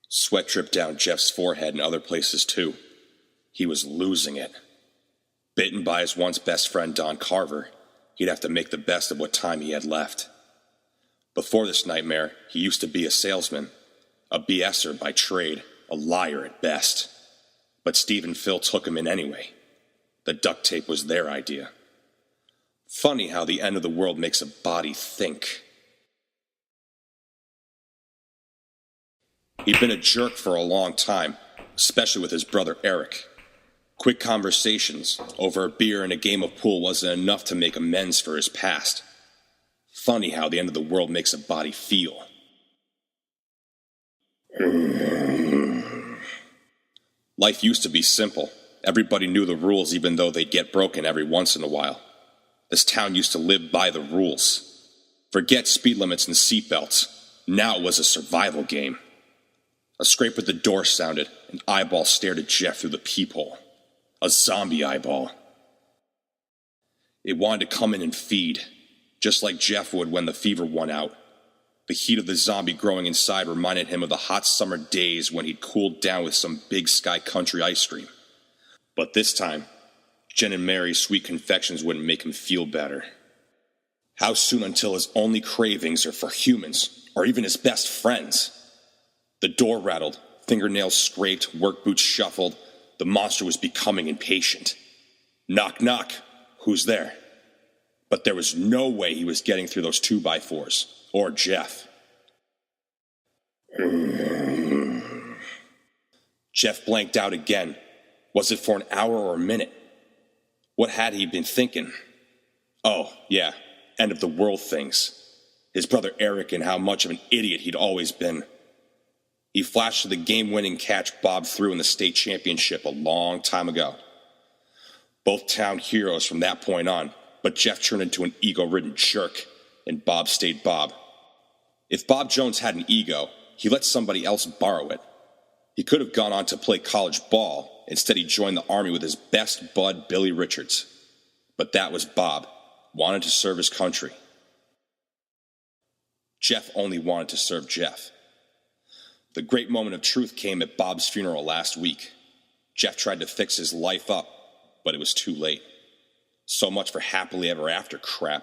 Sweat dripped down Jeff's forehead and other places too. He was losing it. Bitten by his once best friend Don Carver, he'd have to make the best of what time he had left. Before this nightmare, he used to be a salesman, a BSer by trade, a liar at best. But Steve and Phil took him in anyway. The duct tape was their idea. Funny how the end of the world makes a body think. He'd been a jerk for a long time, especially with his brother Eric. Quick conversations over a beer and a game of pool wasn't enough to make amends for his past. Funny how the end of the world makes a body feel. Life used to be simple. Everybody knew the rules even though they'd get broken every once in a while. This town used to live by the rules. Forget speed limits and seatbelts. Now it was a survival game. A scrape at the door sounded. An eyeball stared at Jeff through the peephole. A zombie eyeball. It wanted to come in and feed, just like Jeff would when the fever won out. The heat of the zombie growing inside reminded him of the hot summer days when he'd cooled down with some Big Sky Country ice cream. But this time, Jen and Mary's sweet confections wouldn't make him feel better. How soon until his only cravings are for humans, or even his best friends? The door rattled, fingernails scraped, work boots shuffled. The monster was becoming impatient. Knock, knock. Who's there? But there was no way he was getting through those 2x4s. Or Jeff. Jeff blanked out again. Was it for an hour or a minute? What had he been thinking? Oh, yeah, end of the world things. His brother Eric and how much of an idiot he'd always been. He flashed to the game-winning catch Bob threw in the state championship a long time ago. Both town heroes from that point on, but Jeff turned into an ego-ridden jerk, and Bob stayed Bob. If Bob Jones had an ego, he let somebody else borrow it. He could have gone on to play college ball. Instead, he joined the Army with his best bud, Billy Richards. But that was Bob. Wanted to serve his country. Jeff only wanted to serve Jeff. The great moment of truth came at Bob's funeral last week. Jeff tried to fix his life up, but it was too late. So much for happily ever after crap.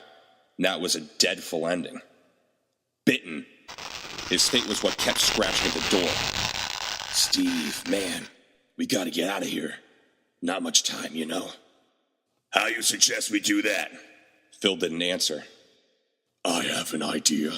Now it was a deadful ending. Bitten. His fate was what kept scratching at the door. Steve, man, we gotta get out of here. Not much time, you know. How you suggest we do that? Phil didn't answer. I have an idea.